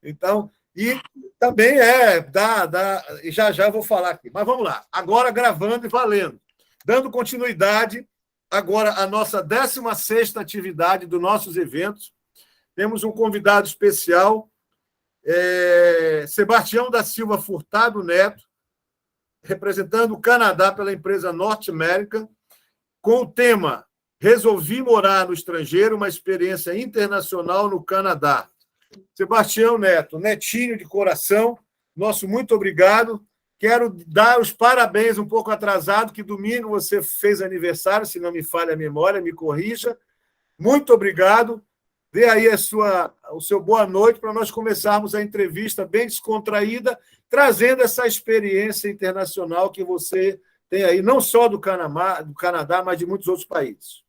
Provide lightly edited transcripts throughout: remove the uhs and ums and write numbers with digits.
Então, e também e já eu vou falar aqui. Mas vamos lá. Agora gravando e valendo. Dando continuidade, agora a nossa 16ª atividade dos nossos eventos. Temos um convidado especial, Sebastião da Silva Furtado Neto, representando o Canadá pela empresa Norte América, com o tema Resolvi morar no estrangeiro, uma experiência internacional no Canadá. Sebastião Neto, netinho de coração, nosso muito obrigado. Quero dar os parabéns um pouco atrasado, que domingo você fez aniversário, se não me falha a memória, me corrija. Muito obrigado. Dê aí o seu boa noite para nós começarmos a entrevista bem descontraída, trazendo essa experiência internacional que você tem aí, não só do Canadá, mas de muitos outros países.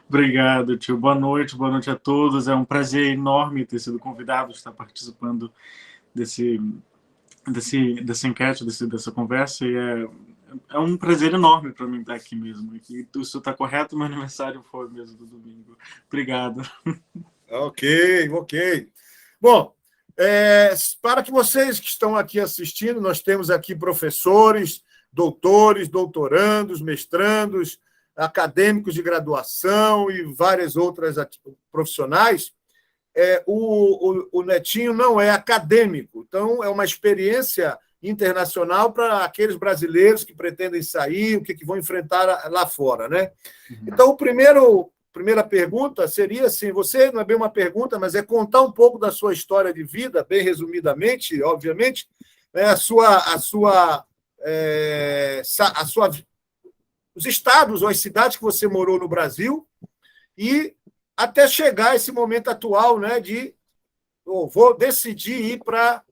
Obrigado, tio. Boa noite a todos. É um prazer enorme ter sido convidado, estar participando dessa enquete, dessa conversa. E é um prazer enorme para mim estar aqui mesmo. E isso está correto, meu aniversário foi mesmo do domingo. Obrigado. Ok. Bom, para que vocês que estão aqui assistindo, nós temos aqui professores, doutores, doutorandos, mestrandos, acadêmicos de graduação e várias outras profissionais. O Netinho não é acadêmico, então é uma experiência internacional para aqueles brasileiros que pretendem sair, o que vão enfrentar lá fora, né? Então, primeira pergunta seria assim, você não é bem uma pergunta, mas é contar um pouco da sua história de vida, bem resumidamente, obviamente, né? Os estados ou as cidades que você morou no Brasil e até chegar a esse momento atual, né, de vou decidir ir para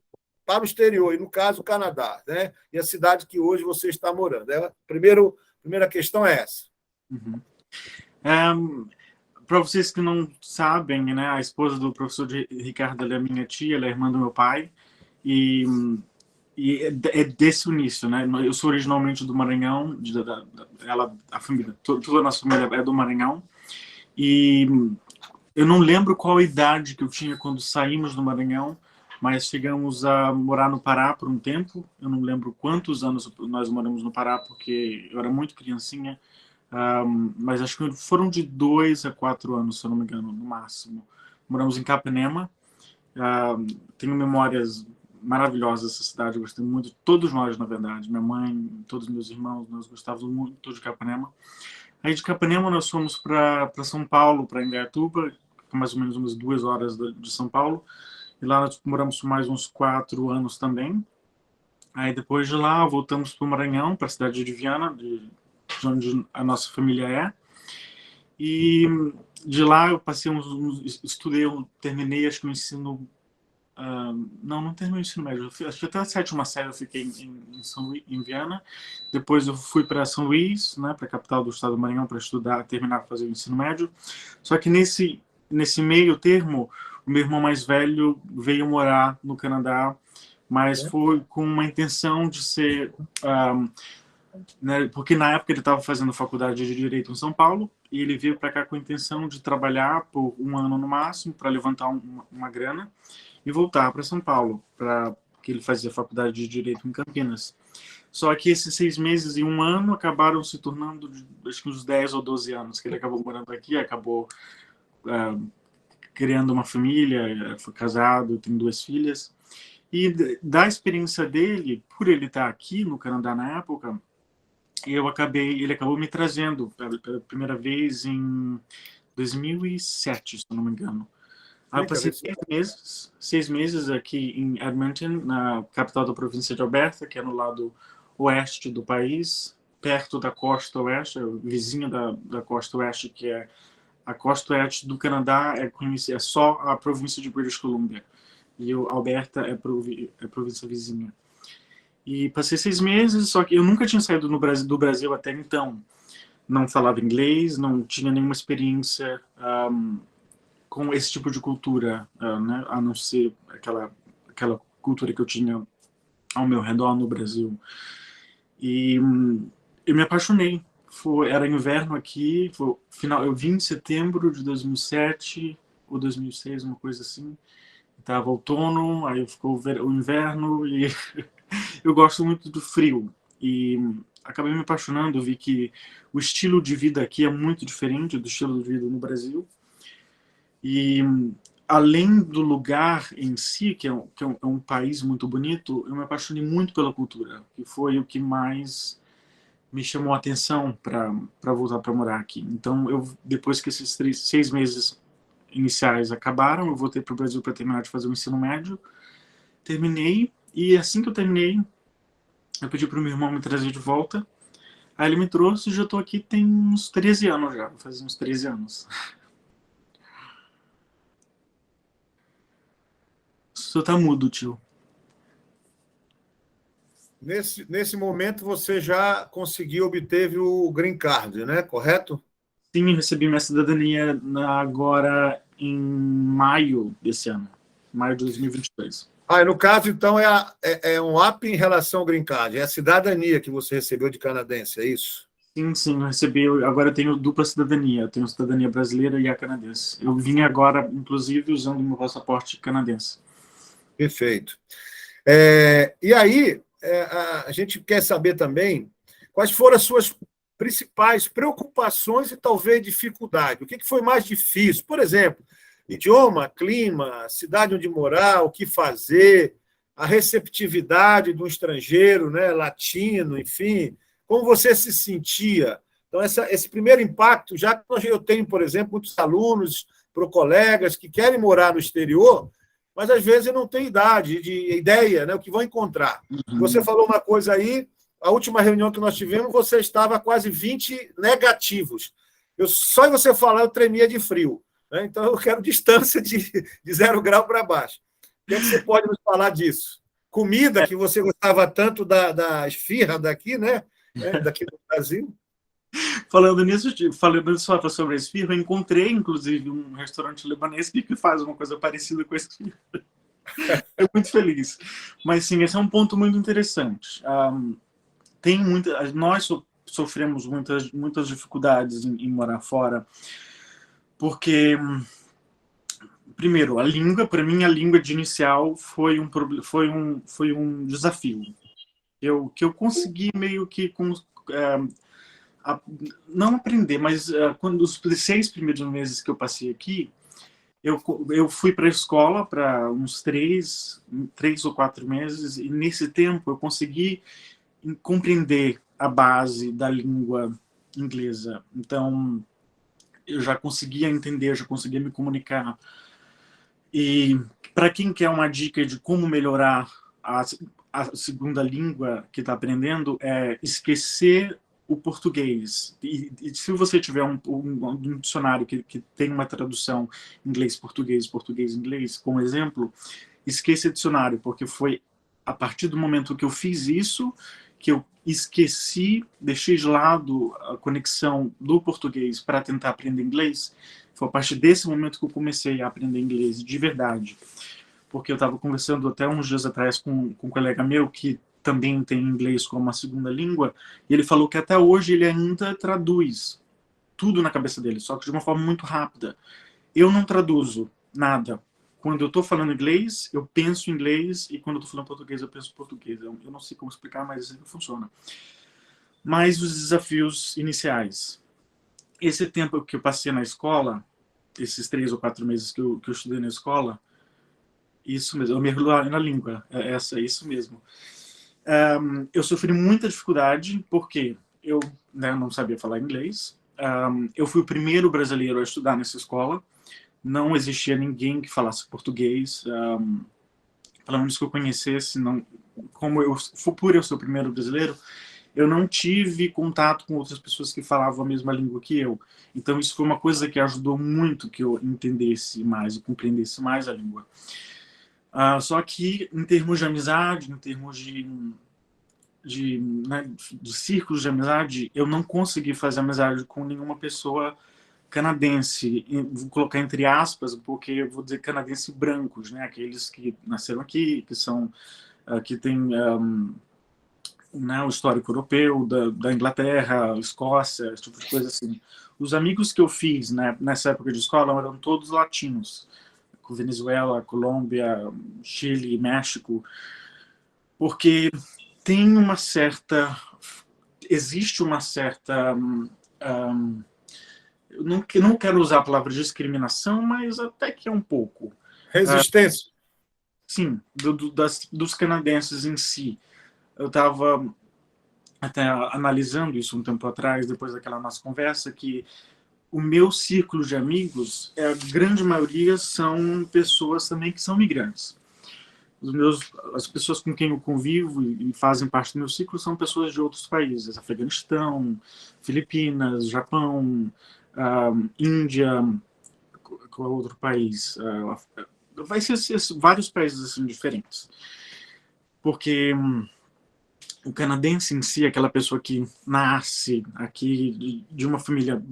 o exterior, e no caso o Canadá, né, e a cidade que hoje você está morando. Primeira questão é essa. Para vocês que não sabem, né, a esposa do professor Ricardo é minha tia, ela é irmã do meu pai, e é desse início, né? Eu sou originalmente do Maranhão, a família, toda a nossa família é do Maranhão, e eu não lembro qual a idade que eu tinha quando saímos do Maranhão, mas chegamos a morar no Pará por um tempo. Eu não lembro quantos anos nós moramos no Pará, porque eu era muito criancinha, mas acho que foram de 2 a 4 anos, se eu não me engano, no máximo. Moramos em Capanema. Tenho memórias maravilhosas dessa cidade, eu gostei muito, todos nós, na verdade, minha mãe, todos meus irmãos, nós gostávamos muito de Capanema. Aí de Capanema nós fomos para São Paulo, para Indaiatuba, mais ou menos umas 2 horas de São Paulo, e lá nós moramos mais uns 4 anos também. Aí depois de lá voltamos para o Maranhão, para a cidade de Viana, de onde a nossa família é, e de lá eu passei estudei, eu terminei acho que o ensino não terminei o ensino médio, acho que até a 7ª série eu fiquei em Viana. Depois eu fui para São Luís, né, para a capital do estado do Maranhão, para estudar, terminar, fazer o ensino médio. Só que nesse meio termo, o meu irmão mais velho veio morar no Canadá, mas foi com uma intenção de ser, né, porque na época ele estava fazendo faculdade de Direito em São Paulo, e ele veio para cá com a intenção de trabalhar por 1 ano no máximo, para levantar uma grana, e voltar para São Paulo, que ele fazia faculdade de Direito em Campinas. Só que esses 6 meses e 1 ano acabaram se tornando, acho que uns 10 ou 12 anos, que ele acabou morando aqui, acabou criando uma família, foi casado, tem 2 filhas. E da experiência dele, por ele estar aqui no Canadá na época, ele acabou me trazendo pela primeira vez em 2007, se não me engano. Eu passei 6 meses aqui em Edmonton, na capital da província de Alberta, que é no lado oeste do país, perto da costa oeste, vizinha da costa oeste, que é a costa oeste do Canadá, é só a província de British Columbia, e Alberta é província vizinha. E passei 6 meses, só que eu nunca tinha saído do Brasil até então. Não falava inglês, não tinha nenhuma experiência com esse tipo de cultura, né? A não ser aquela cultura que eu tinha ao meu redor no Brasil. E eu me apaixonei. Era inverno aqui, eu vim em setembro de 2007 ou 2006, uma coisa assim. Tava outono, aí ficou o inverno e eu gosto muito do frio. E acabei me apaixonando, vi que o estilo de vida aqui é muito diferente do estilo de vida no Brasil. E além do lugar em si, é um país muito bonito, eu me apaixonei muito pela cultura, que foi o que mais me chamou a atenção para voltar para morar aqui. Então, depois que esses 6 meses iniciais acabaram, eu voltei para o Brasil para terminar de fazer o ensino médio, terminei, e assim que eu terminei, eu pedi para o meu irmão me trazer de volta, aí ele me trouxe e já estou aqui tem uns 13 anos já, faz uns 13 anos. O senhor tá mudo, tio. Nesse momento, você já conseguiu, obteve o Green Card, né? Correto? Sim, eu recebi minha cidadania agora em maio desse ano, maio de 2022. Ah, no caso, então, é um up em relação ao Green Card, é a cidadania que você recebeu de canadense, é isso? Sim, eu recebi, agora eu tenho dupla cidadania, eu tenho cidadania brasileira e a canadense. Eu vim agora, inclusive, usando meu passaporte canadense. Perfeito. E aí, a gente quer saber também quais foram as suas principais preocupações e talvez dificuldade. O que foi mais difícil? Por exemplo, idioma, clima, cidade onde morar, o que fazer, a receptividade do estrangeiro, né, latino, enfim, como você se sentia. Então, esse primeiro impacto, já que eu tenho, por exemplo, muitos alunos, colegas que querem morar no exterior, mas às vezes não tem ideia, né, o que vão encontrar. Uhum. Você falou uma coisa aí, a última reunião que nós tivemos, você estava quase 20 negativos. Só em você falar, eu tremia de frio. Né? Então, eu quero distância de 0 grau para baixo. O que é que você pode nos falar disso? Comida, que você gostava tanto da esfirra daqui, né? Daqui do Brasil. Falando nisso, só sobre a esfirra, eu encontrei, inclusive, um restaurante libanês que faz uma coisa parecida com a esfirra. Estou muito feliz. Mas, sim, esse é um ponto muito interessante. Nós sofremos muitas dificuldades em morar fora, porque, primeiro, a língua, para mim, a língua de inicial foi um desafio. Que eu consegui meio que não aprender, mas quando os 6 primeiros meses que eu passei aqui, eu fui para a escola para uns 3 ou 4 meses, e nesse tempo eu consegui compreender a base da língua inglesa. Então, eu já conseguia entender, já conseguia me comunicar. E para quem quer uma dica de como melhorar a segunda língua que está aprendendo, é esquecer o português. E se você tiver um dicionário que tem uma tradução inglês-português, português-inglês, como exemplo, esqueça o dicionário, porque foi a partir do momento que eu fiz isso que eu esqueci, deixei de lado a conexão do português para tentar aprender inglês. Foi a partir desse momento que eu comecei a aprender inglês de verdade. Porque eu estava conversando até uns dias atrás com um colega meu que também tem inglês como uma segunda língua, e ele falou que até hoje ele ainda traduz tudo na cabeça dele, só que de uma forma muito rápida. Eu não traduzo nada. Quando eu estou falando inglês, eu penso em inglês, e quando eu estou falando português, eu penso em português. Eu não sei como explicar, mas assim funciona. Mas os desafios iniciais. Esse tempo que eu passei na escola, esses 3 ou 4 meses que eu estudei na escola, isso mesmo, eu mergulho na língua, isso mesmo. Eu sofri muita dificuldade, porque eu não sabia falar inglês. Eu fui o primeiro brasileiro a estudar nessa escola. Não existia ninguém que falasse português, pelo menos que eu conhecesse. Não, por eu ser o primeiro brasileiro, eu não tive contato com outras pessoas que falavam a mesma língua que eu. Então, isso foi uma coisa que ajudou muito que eu entendesse mais e compreendesse mais a língua. Só que, em termos de amizade, em termos de círculos de amizade, eu não consegui fazer amizade com nenhuma pessoa canadense, vou colocar entre aspas, porque eu vou dizer canadense brancos, né? Aqueles que nasceram aqui, que têm o histórico europeu, da Inglaterra, Escócia, esse tipo de coisa assim. Os amigos que eu fiz, né, nessa época de escola eram todos latinos, com Venezuela, Colômbia, Chile, México, porque tem uma certa, existe uma certa, eu não quero usar a palavra discriminação, mas até que é um pouco. Resistência. Sim, dos canadenses em si. Eu estava até analisando isso um tempo atrás, depois daquela nossa conversa, que o meu círculo de amigos, a grande maioria são pessoas também que são migrantes. As pessoas com quem eu convivo e fazem parte do meu ciclo são pessoas de outros países, Afeganistão, Filipinas, Japão, Índia, qual outro país? Vai ser vários países assim, diferentes. Porque o canadense em si, aquela pessoa que nasce aqui de uma família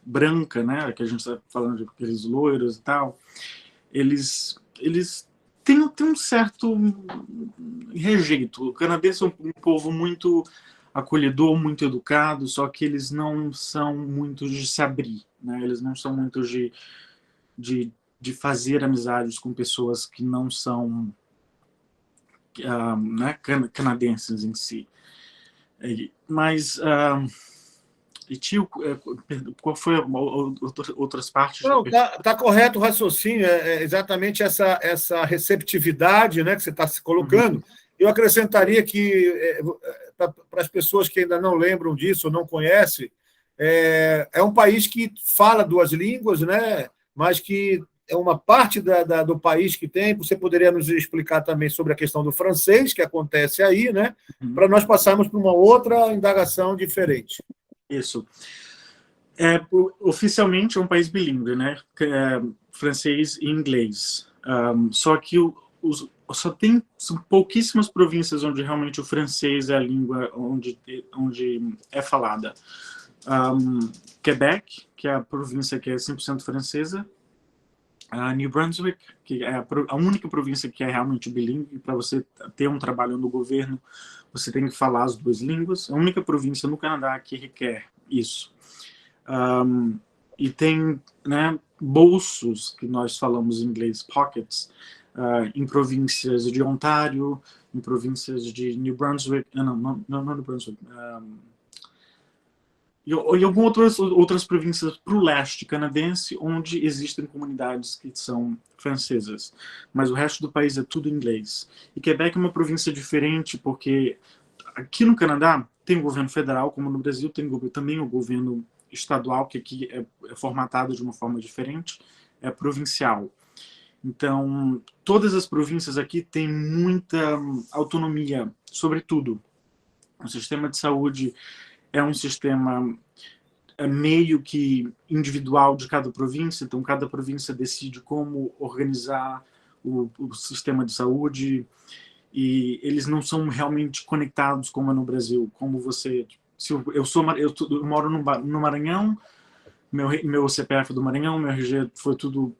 branca, né, que a gente está falando de aqueles loiros e tal, eles têm um certo rejeito. O canadense é um povo muito acolhedor, muito educado, só que eles não são muito de se abrir, né? Eles não são muito de fazer amizades com pessoas que não são né, canadenses em si. Mas e tio, qual foi outras partes? Não, tá correto o raciocínio, é exatamente essa receptividade, né, que você está se colocando. Uhum. Eu acrescentaria que, para as pessoas que ainda não lembram disso ou não conhecem, é um país que fala duas línguas, né, mas que é uma parte do país que tem. Você poderia nos explicar também sobre a questão do francês, que acontece aí, né, para nós passarmos para uma outra indagação diferente. Isso. Oficialmente é um país bilíngue, né? Francês e inglês. Só que são pouquíssimas províncias onde realmente o francês é a língua onde é falada. Quebec, que é a província que é 100% francesa. New Brunswick, que é a única província que é realmente bilíngue. Para você ter um trabalho no governo, você tem que falar as duas línguas. A única província no Canadá que requer isso. E tem, né, bolsos, que nós falamos em inglês, pockets, em províncias de Ontário, em províncias de New Brunswick, não New Brunswick, e algumas outras províncias para o leste canadense, onde existem comunidades que são francesas, mas o resto do país é tudo inglês. E Quebec é uma província diferente, porque aqui no Canadá tem o governo federal, como no Brasil tem também o governo estadual, que aqui é formatado de uma forma diferente, é provincial. Então, todas as províncias aqui têm muita autonomia sobre tudo. O sistema de saúde é um sistema meio que individual de cada província, então cada província decide como organizar o sistema de saúde, e eles não são realmente conectados como é no Brasil, como você... Se eu moro no Maranhão, meu CPF é do Maranhão, meu RG foi tudo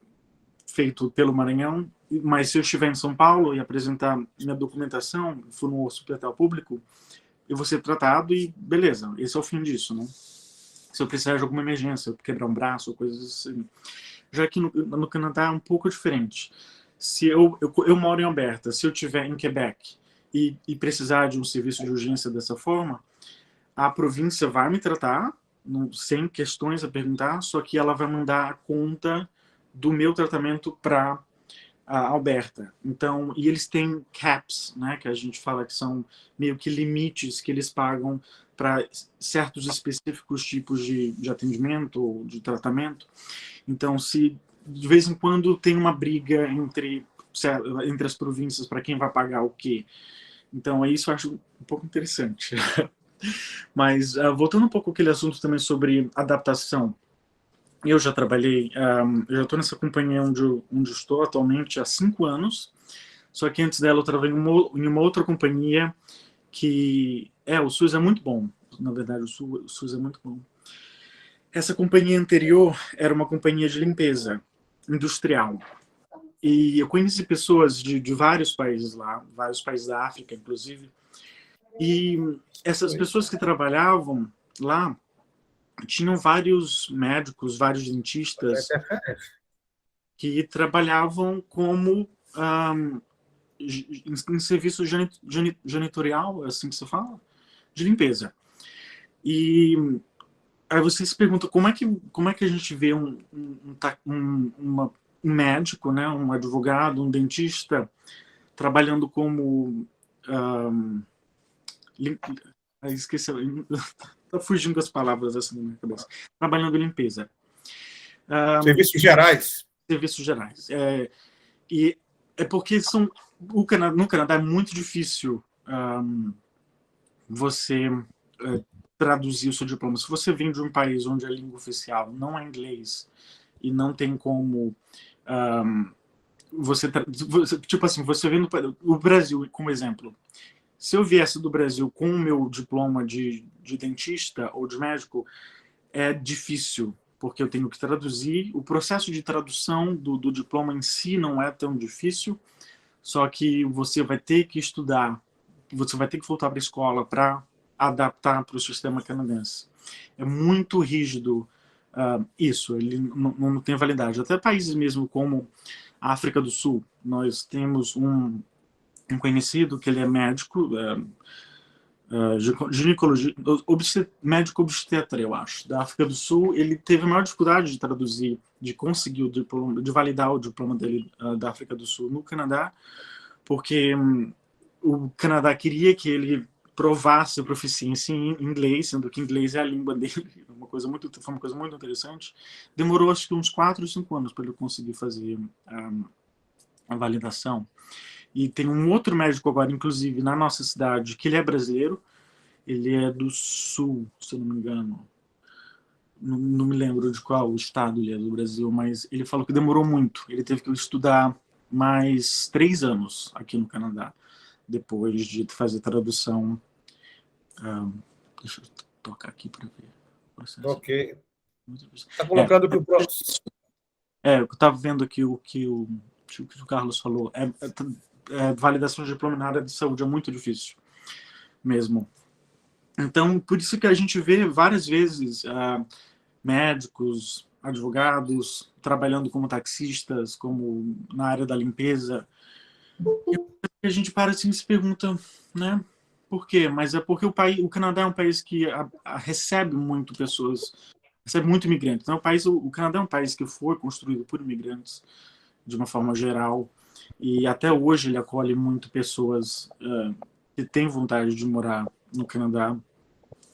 feito pelo Maranhão, mas se eu estiver em São Paulo e apresentar minha documentação, for no hospital público, eu vou ser tratado e beleza, esse é o fim disso, né? Se eu precisar de alguma emergência, quebrar um braço, coisas assim. Já que no Canadá é um pouco diferente. Se eu moro em Alberta, se eu estiver em Quebec e precisar de um serviço de urgência dessa forma, a província vai me tratar, sem questões a perguntar, só que ela vai mandar a conta do meu tratamento para a Alberta. Então, e eles têm caps, né, que a gente fala que são meio que limites que eles pagam para certos específicos tipos de atendimento ou de tratamento. Então, se de vez em quando tem uma briga entre as províncias para quem vai pagar o quê. Então, isso eu acho um pouco interessante. Mas, voltando um pouco àquele assunto também sobre adaptação, eu já trabalhei, eu já estou nessa companhia onde estou atualmente há 5 anos, só que antes dela eu trabalhei em uma outra companhia que, o SUS é muito bom, na verdade o SUS é muito bom. Essa companhia anterior era uma companhia de limpeza industrial, e eu conheci pessoas de vários países lá, vários países da África, inclusive, e essas pessoas que trabalhavam lá tinham vários médicos, vários dentistas que trabalhavam como em serviço janitorial, assim que se fala, de limpeza. E aí você se pergunta como é que a gente vê um médico, né, um advogado, um dentista trabalhando como esqueci, tá fugindo das palavras assim na minha cabeça. Trabalhando em limpeza. Serviços gerais. Serviços gerais. E é porque no Canadá é muito difícil você traduzir o seu diploma. Se você vem de um país onde a língua oficial não é inglês e não tem como tipo assim, você vem o Brasil como exemplo. Se eu viesse do Brasil com o meu diploma de dentista ou de médico, é difícil, porque eu tenho que traduzir. O processo de tradução do diploma em si não é tão difícil, só que você vai ter que estudar, você vai ter que voltar para a escola para adaptar para o sistema canadense. É muito rígido isso, ele não tem validade. Até países mesmo como a África do Sul, nós temos um conhecido que ele é médico, ginecologia, médico obstetra, eu acho, da África do Sul. Ele teve a maior dificuldade de traduzir, de conseguir o diploma, de validar o diploma dele da África do Sul no Canadá, porque o Canadá queria que ele provasse a proficiência em inglês, sendo que inglês é a língua dele. Foi uma coisa muito interessante. Demorou acho que uns 4 ou 5 anos para ele conseguir fazer a validação. E tem um outro médico agora, inclusive, na nossa cidade, que ele é brasileiro. Ele é do Sul, se eu não me engano. Não me lembro de qual estado ele é do Brasil, mas ele falou que demorou muito. Ele teve que estudar mais 3 anos aqui no Canadá, depois de fazer tradução. Deixa eu tocar aqui para ver. Ok. Está colocando que o próximo... eu estava vendo aqui o que o Carlos falou. Validação de diploma na área de saúde é muito difícil mesmo. Então, por isso que a gente vê várias vezes médicos, advogados trabalhando como taxistas, como na área da limpeza. E a gente para assim e se pergunta, né? Por quê? Mas é porque o Canadá é um país que recebe muito pessoas, recebe muito imigrantes. Então, o Canadá é um país que foi construído por imigrantes de uma forma geral. E até hoje ele acolhe muito pessoas que têm vontade de morar no Canadá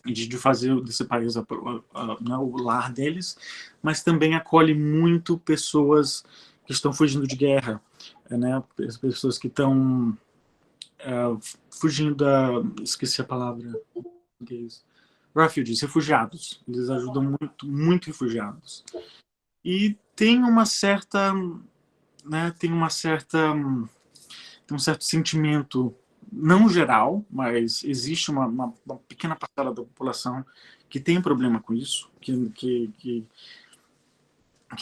e de fazer desse país o lar deles, mas também acolhe muito pessoas que estão fugindo de guerra, né? Pessoas que estão fugindo esqueci a palavra, refugees, refugiados. Eles ajudam muito, muito refugiados. E tem uma certa, né? Tem um certo sentimento, não geral, mas existe uma pequena parcela da população que tem problema com isso, que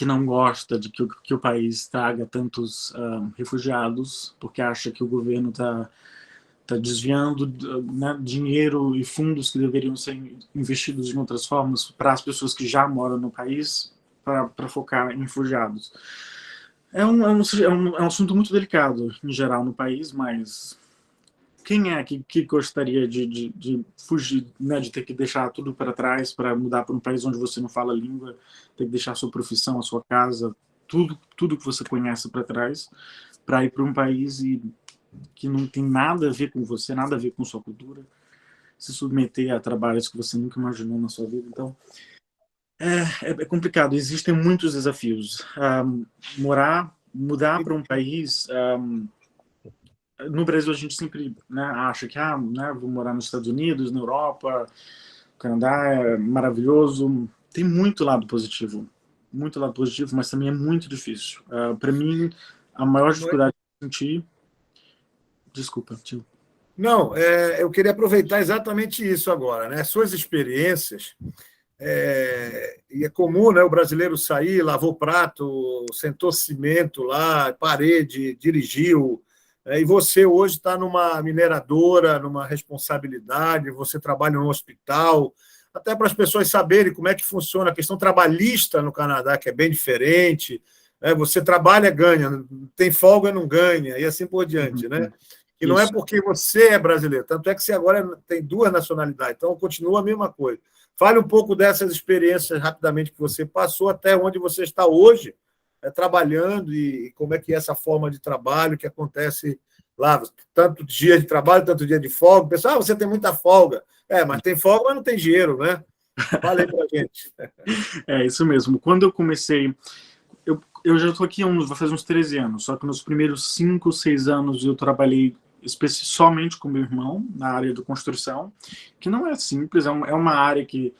não gosta de que o país traga tantos refugiados, porque acha que o governo está desviando dinheiro e fundos que deveriam ser investidos em outras formas para as pessoas que já moram no país, para focar em refugiados. É um assunto muito delicado, em geral, no país, mas quem é que gostaria de fugir, né, de ter que deixar tudo para trás para mudar para um país onde você não fala a língua, ter que deixar a sua profissão, a sua casa, tudo que você conhece para trás, para ir para um país que não tem nada a ver com você, nada a ver com sua cultura, se submeter a trabalhos que você nunca imaginou na sua vida. Então, é complicado. Existem muitos desafios. Mudar para um país... no Brasil a gente sempre, né, acha que vou morar nos Estados Unidos, na Europa, o Canadá é maravilhoso. Tem muito lado positivo, mas também é muito difícil. Para mim, a maior dificuldade que eu senti... Desculpa, tio. Não, eu queria aproveitar exatamente isso agora, né? Suas experiências, e é comum, né, o brasileiro sair, lavou prato, sentou cimento lá, parede, dirigiu, e você hoje está numa mineradora, numa responsabilidade, você trabalha num hospital, até para as pessoas saberem como é que funciona a questão trabalhista no Canadá, que é bem diferente. Você trabalha, ganha, tem folga, não ganha, e assim por diante, né? E não é porque você é brasileiro, tanto é que você agora tem 2 nacionalidades, então continua a mesma coisa. Fale um pouco dessas experiências rapidamente que você passou até onde você está hoje, trabalhando, e como é que é essa forma de trabalho que acontece lá, tanto dia de trabalho, tanto dia de folga. O pessoal, você tem muita folga. Mas tem folga, mas não tem dinheiro, né? Fala aí pra gente. É isso mesmo. Quando eu comecei, eu já estou aqui vai fazer uns 13 anos, só que nos primeiros 5, 6 anos eu trabalhei somente com meu irmão na área de construção, que não é simples, é uma área que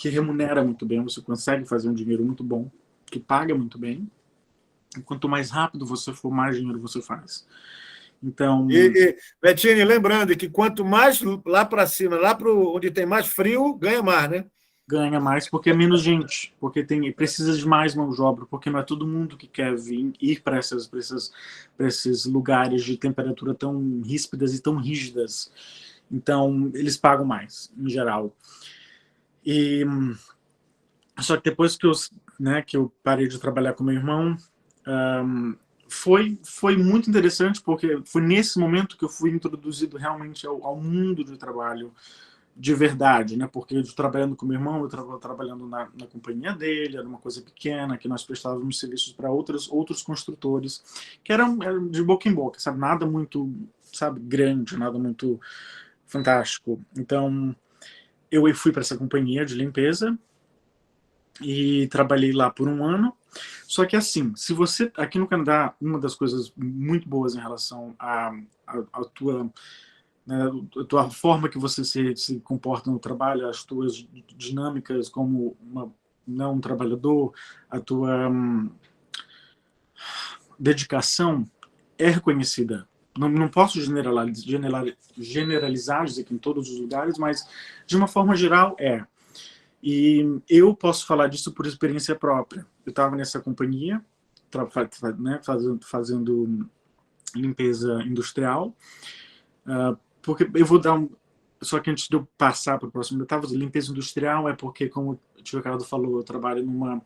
remunera muito bem, você consegue fazer um dinheiro muito bom, que paga muito bem. E quanto mais rápido você for, mais dinheiro você faz. Então, Bettini, lembrando que quanto mais lá para cima, lá para onde tem mais frio, ganha mais, né? Ganha mais porque é menos gente, porque precisa de mais mão de obra, porque não é todo mundo que quer ir para esses lugares de temperatura tão ríspidas e tão rígidas. Então, eles pagam mais, em geral. Só que depois que eu parei de trabalhar com meu irmão, foi muito interessante, porque foi nesse momento que eu fui introduzido realmente ao mundo do trabalho de verdade, né? Porque eu trabalhando com meu irmão, eu estava trabalhando na companhia dele, era uma coisa pequena, que nós prestávamos serviços para outros construtores, que eram de boca em boca, sabe? Nada muito, sabe, grande, nada muito fantástico. Então, eu fui para essa companhia de limpeza e trabalhei lá por 1 ano. Só que assim, se você, aqui no Canadá, uma das coisas muito boas em relação à tua, né, a tua forma que você se comporta no trabalho, as tuas dinâmicas como um trabalhador, a tua dedicação é reconhecida. Não posso generalizar, dizer que em todos os lugares, mas de uma forma geral é. E eu posso falar disso por experiência própria. Eu estava nessa companhia, né, fazendo limpeza industrial, porque eu vou dar só que antes de eu passar para o próximo etapa, limpeza industrial é porque, como o tio Ricardo falou, eu trabalho numa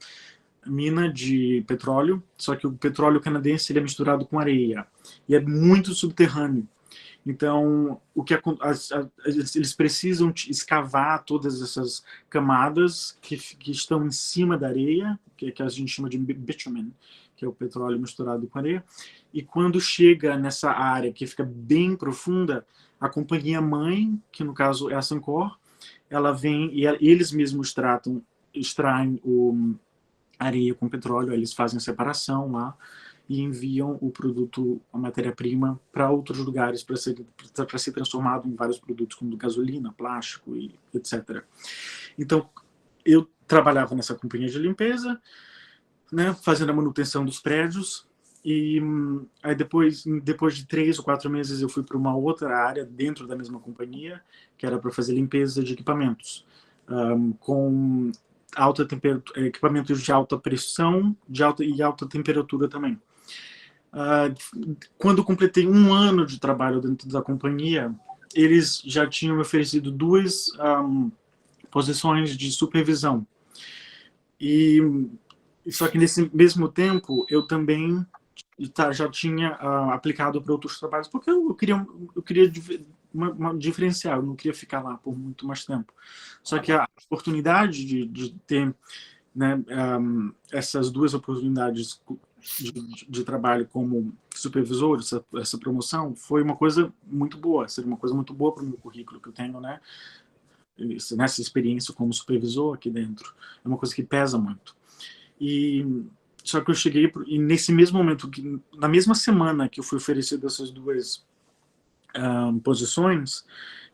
mina de petróleo, só que o petróleo canadense ele é misturado com areia e é muito subterrâneo. Então, eles precisam escavar todas essas camadas que estão em cima da areia, que a gente chama de bitumen, que é o petróleo misturado com areia. E quando chega nessa área que fica bem profunda, a companhia mãe, que no caso é a Suncor, ela vem e eles mesmos extraem a areia com petróleo, eles fazem a separação lá e enviam o produto, a matéria-prima, para outros lugares para ser transformado em vários produtos, como gasolina, plástico e etc. Então, eu trabalhava nessa companhia de limpeza, né, fazendo a manutenção dos prédios, e aí depois de 3 ou 4 meses eu fui para uma outra área dentro da mesma companhia, que era para fazer limpeza de equipamentos, com equipamentos de alta pressão e alta temperatura também. Quando eu completei 1 ano de trabalho dentro da companhia, eles já tinham me oferecido 2 posições de supervisão. Só que nesse mesmo tempo, eu também já tinha aplicado para outros trabalhos, porque eu queria diferenciar, eu não queria ficar lá por muito mais tempo. Só que a oportunidade de ter, né, essas 2 oportunidades de trabalho como supervisor, essa promoção, foi uma coisa muito boa, seria uma coisa muito boa para o meu currículo que eu tenho, né? Nessa experiência como supervisor aqui dentro. É uma coisa que pesa muito. Só que eu cheguei, e nesse mesmo momento, na mesma semana que eu fui oferecido essas 2 posições,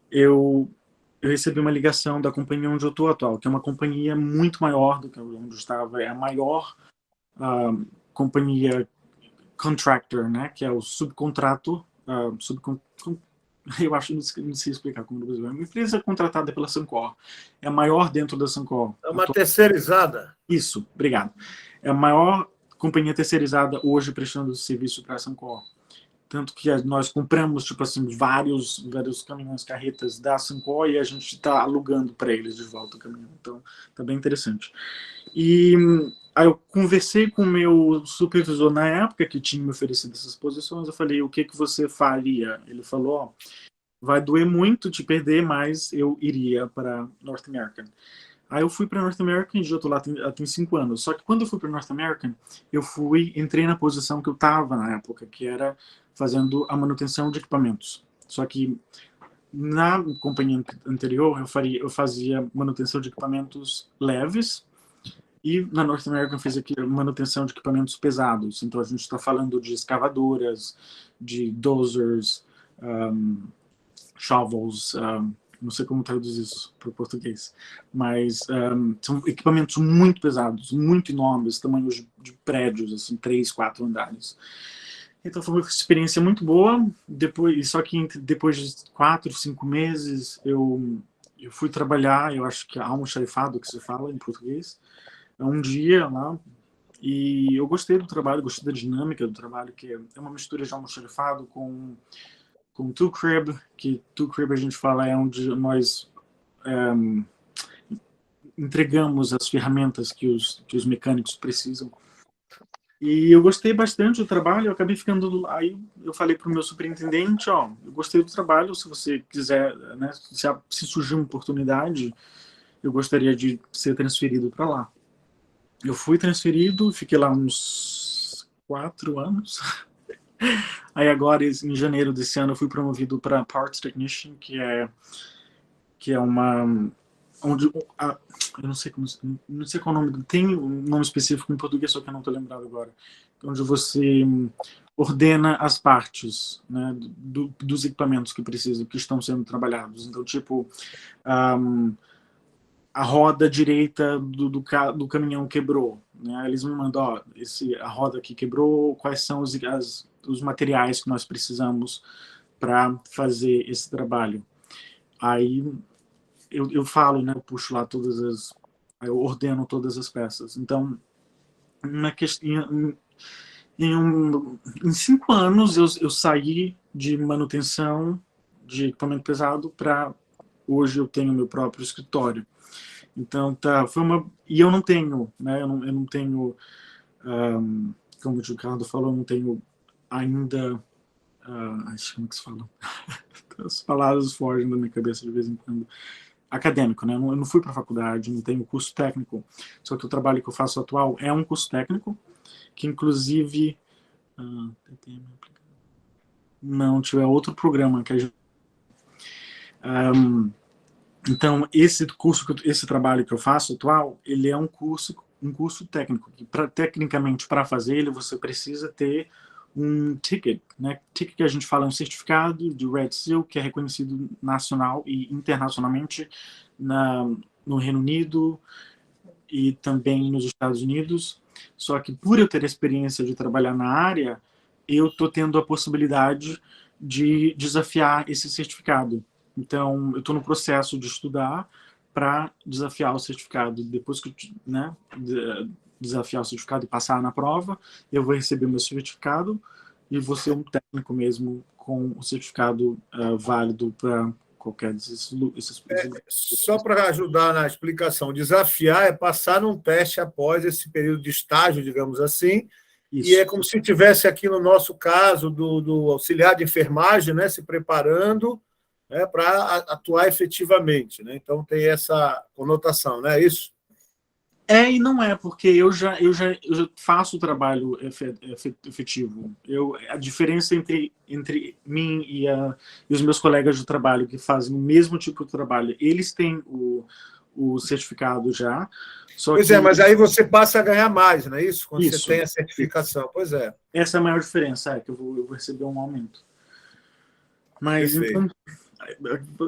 eu recebi uma ligação da companhia onde eu estou atual, que é uma companhia muito maior do que onde eu estava, é a maior companhia contractor, né, que é o subcontrato, eu acho, não sei explicar como no Brasil, é uma empresa contratada pela Suncor, é a maior dentro da Suncor. É uma terceirizada. Isso, obrigado. É a maior companhia terceirizada hoje prestando serviço para a Suncor. tanto que nós compramos, tipo assim, vários caminhões, carretas da Sancó e a gente está alugando para eles de volta o caminhão. Então, tá bem interessante. E aí eu conversei com o meu supervisor na época, que tinha me oferecido essas posições. Eu falei, o que você faria? Ele falou, ó, vai doer muito te perder, mas eu iria para North American. Aí eu fui para North American e já estou lá tem 5 anos. Só que quando eu fui para North American, entrei na posição que eu estava na época, que era fazendo a manutenção de equipamentos. Só que na companhia anterior eu fazia manutenção de equipamentos leves e na North American eu fiz aqui manutenção de equipamentos pesados. Então a gente está falando de escavadoras, de dozers, shovels, não sei como traduzir isso para o português, mas são equipamentos muito pesados, muito enormes, tamanhos de prédios, assim, 3, 4 andares. Então foi uma experiência muito boa. Só que depois de 4, 5 meses, eu fui trabalhar, eu acho que é almoxarifado que se fala em português, um dia lá, e eu gostei do trabalho, gostei da dinâmica do trabalho, que é uma mistura de almoxarifado com tool crib, que tool crib a gente fala é onde nós entregamos as ferramentas que os mecânicos precisam. E eu gostei bastante do trabalho, eu acabei ficando... Aí eu falei para o meu superintendente, ó, eu gostei do trabalho, se você quiser, né, se surgir uma oportunidade, eu gostaria de ser transferido para lá. Eu fui transferido, fiquei lá uns 4 anos. Aí agora, em janeiro desse ano, eu fui promovido para Parts Technician, que é uma... onde eu não sei qual o nome, tem um nome específico em português, só que eu não estou lembrado agora, onde você ordena as partes, né, dos equipamentos que estão sendo trabalhados. Então, tipo, a roda direita do caminhão quebrou, né? Eles me mandam, ó, a roda aqui quebrou, quais são os materiais que nós precisamos para fazer esse trabalho. Aí eu falo, né, eu puxo lá eu ordeno todas as peças. Então, em 5 anos eu saí de manutenção de equipamento pesado para hoje eu tenho meu próprio escritório. Então, e eu não tenho, né, eu não tenho, como o Ricardo falou, eu não tenho ainda, como é que se fala? As palavras fogem da minha cabeça de vez em quando. Acadêmico, né? Eu não fui para a faculdade, não tenho curso técnico, só que o trabalho que eu faço atual é um curso técnico, que inclusive não tiver outro programa que a gente... então esse trabalho que eu faço atual, ele é um curso técnico, que tecnicamente para fazer ele você precisa ter um ticket, né? Ticket que a gente fala é um certificado de Red Seal, que é reconhecido nacional e internacionalmente no Reino Unido e também nos Estados Unidos. Só que por eu ter a experiência de trabalhar na área, eu estou tendo a possibilidade de desafiar esse certificado. Então, eu estou no processo de estudar para desafiar o certificado. Depois que eu desafiar o certificado e passar na prova, eu vou receber meu certificado e vou ser um técnico mesmo com o certificado válido para qualquer desses... Só para ajudar na explicação, desafiar é passar num teste após esse período de estágio, digamos assim, isso. E é como se tivesse aqui no nosso caso do auxiliar de enfermagem, né, se preparando, né, para atuar efetivamente, né? Então tem essa conotação, não é isso? E não é, porque eu já faço o trabalho efetivo. A diferença entre mim e os meus colegas de trabalho que fazem o mesmo tipo de trabalho, eles têm o certificado já. Pois é, mas aí você passa a ganhar mais, não é isso? Quando você tem a certificação, pois é. Essa é a maior diferença, que eu vou receber um aumento. Mas, então,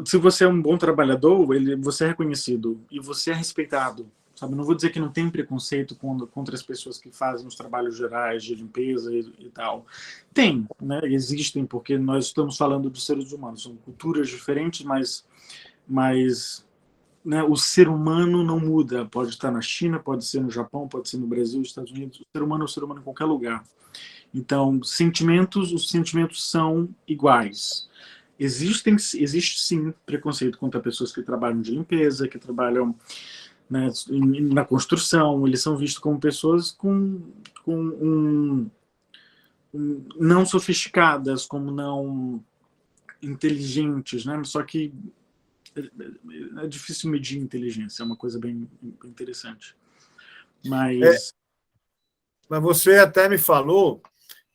se você é um bom trabalhador, você é reconhecido e você é respeitado. Sabe? Não vou dizer que não tem preconceito contra as pessoas que fazem os trabalhos gerais de limpeza e tal. Tem, né? Existem, porque nós estamos falando de seres humanos. São culturas diferentes, mas né, o ser humano não muda. Pode estar na China, pode ser no Japão, pode ser no Brasil, Estados Unidos. O ser humano é o ser humano em qualquer lugar. Então, os sentimentos são iguais. Existe sim preconceito contra pessoas que trabalham de limpeza, que trabalham, né, na construção. Eles são vistos como pessoas com não sofisticadas, como não inteligentes, né? Só que é difícil medir inteligência, é uma coisa bem interessante. É, Mas mas você até me falou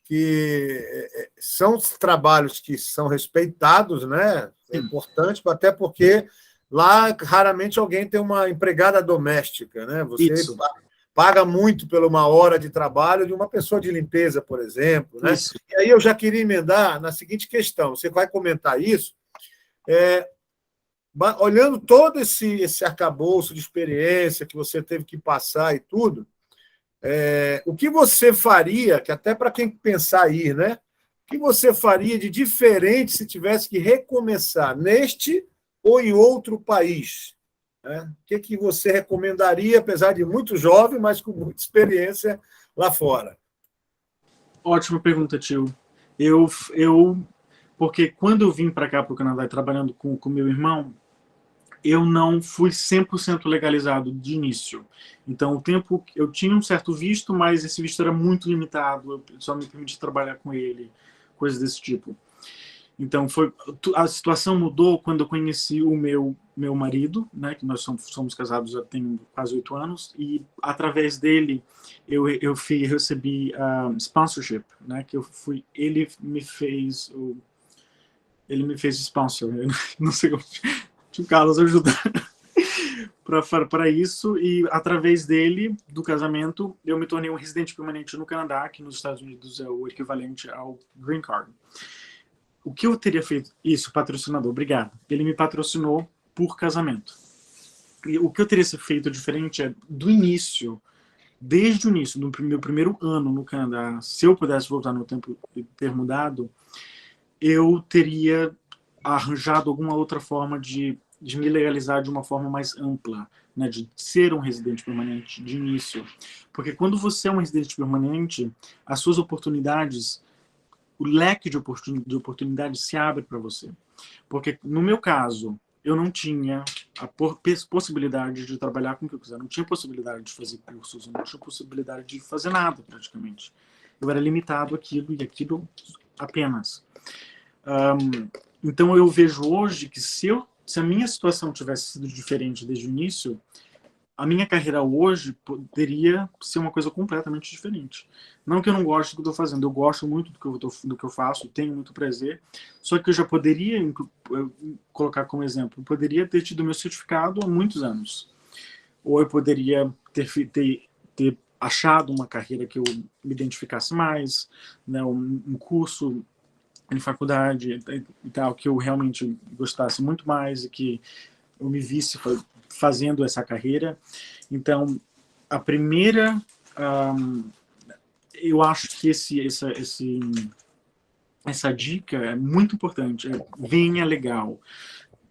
que são trabalhos que são respeitados, né? É sim, importante, até porque lá raramente alguém tem uma empregada doméstica, né? Você isso, paga muito por uma hora de trabalho de uma pessoa de limpeza, por exemplo, né? isso. E aí eu já queria emendar na seguinte questão: você vai comentar isso, é, olhando todo esse arcabouço de experiência que você teve que passar e tudo. O que você faria, que até para quem pensar ir, né? O que você faria de diferente se tivesse que recomeçar neste ou em outro país? Né? O que você recomendaria, apesar de muito jovem, mas com muita experiência lá fora? Ótima pergunta, tio. Porque quando eu vim para cá, para o Canadá, trabalhando com meu irmão, eu não fui 100% legalizado de início. Então, o tempo eu tinha um certo visto, mas esse visto era muito limitado, eu só me permitia trabalhar com ele, coisas desse tipo. Então, a situação mudou quando eu conheci o meu marido, né, que nós somos casados já tem quase 8 anos, e através dele recebi sponsorship, né, que eu fui, ele me fez sponsor, eu não sei como, o Carlos ajuda para isso, e através dele, do casamento, eu me tornei um residente permanente no Canadá, que nos Estados Unidos é o equivalente ao Green Card. O que eu teria feito? Isso, patrocinador, obrigado. Ele me patrocinou por casamento. E o que eu teria feito diferente é, do início, desde o início, do meu primeiro ano no Canadá, se eu pudesse voltar no tempo e ter mudado, eu teria arranjado alguma outra forma de me legalizar de uma forma mais ampla, né, de ser um residente permanente de início. Porque quando você é um residente permanente, as suas oportunidades, o leque de oportunidades se abre para você. Porque no meu caso, eu não tinha a possibilidade de trabalhar com o que eu quiser, não tinha possibilidade de fazer cursos, não tinha possibilidade de fazer nada praticamente. Eu era limitado àquilo e aquilo apenas. Então eu vejo hoje que se a minha situação tivesse sido diferente desde o início, a minha carreira hoje poderia ser uma coisa completamente diferente. Não que eu não goste do que eu estou fazendo, eu gosto muito do que eu faço, tenho muito prazer, só que eu já poderia colocar como exemplo, poderia ter tido meu certificado há muitos anos, ou eu poderia ter achado uma carreira que eu me identificasse mais, né, um curso em faculdade e tal, que eu realmente gostasse muito mais e que eu me visse fazendo essa carreira. Então, a primeira, eu acho que essa dica é muito importante. Venha legal.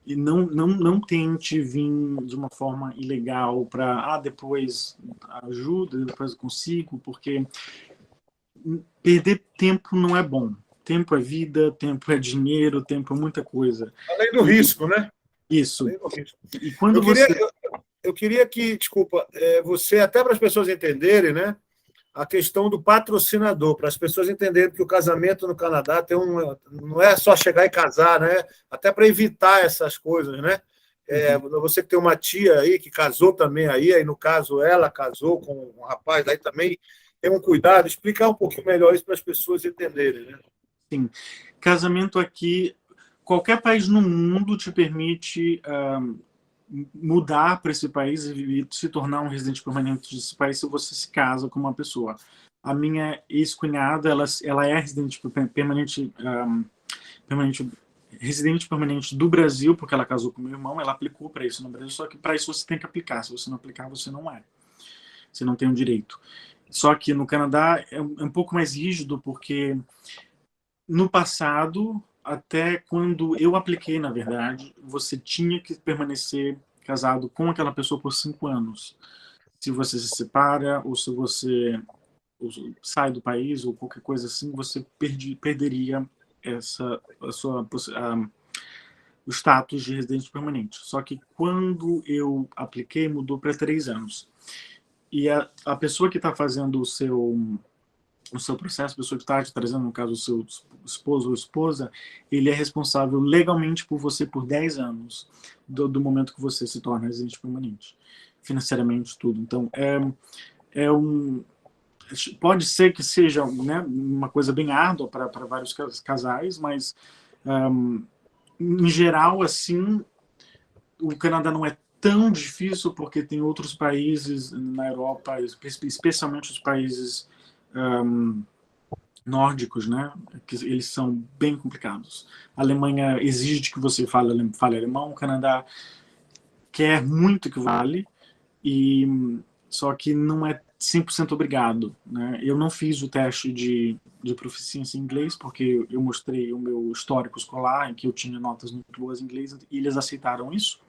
E não tente vir de uma forma ilegal para, depois ajuda, depois eu consigo, porque perder tempo não é bom. Tempo é vida, tempo é dinheiro, tempo é muita coisa. Além do E risco, né? isso. Além do risco. E Eu quando queria, você... eu queria que, desculpa, você, até para as pessoas entenderem, né? A questão do patrocinador, para as pessoas entenderem que o casamento no Canadá não é só chegar e casar, né? Até para evitar essas coisas, né? Você que tem uma tia aí que casou também aí no caso ela casou com um rapaz, aí também tem um cuidado, explicar um pouquinho melhor isso para as pessoas entenderem, né? Sim, casamento aqui, qualquer país no mundo te permite mudar para esse país e se tornar um residente permanente desse país se você se casa com uma pessoa. A minha ex-cunhada, ela é residente permanente, permanente, residente permanente do Brasil, porque ela casou com meu irmão, ela aplicou para isso no Brasil, só que para isso você tem que aplicar. Se você não aplicar, você não é. Você não tem o direito. Só que no Canadá é um pouco mais rígido, porque no passado, até quando eu apliquei, na verdade, você tinha que permanecer casado com aquela pessoa por 5 anos. Se você se separa ou se você ou sai do país ou qualquer coisa assim, você perderia o status de residente permanente. Só que quando eu apliquei, mudou para 3 anos. E a pessoa que está fazendo o seu processo, a pessoa que está te trazendo, no caso, o seu esposo ou esposa, ele é responsável legalmente por você por 10 anos, do momento que você se torna residente permanente. Financeiramente, tudo. Então, pode ser que seja, né, uma coisa bem árdua para vários casais, mas, em geral, assim, o Canadá não é tão difícil porque tem outros países na Europa, especialmente os países nórdicos, né, que eles são bem complicados. A Alemanha exige que você fale alemão, o Canadá quer muito que vale, só que não é 100% obrigado, né? Eu não fiz o teste de proficiência em inglês porque eu mostrei o meu histórico escolar em que eu tinha notas muito boas em inglês e eles aceitaram isso.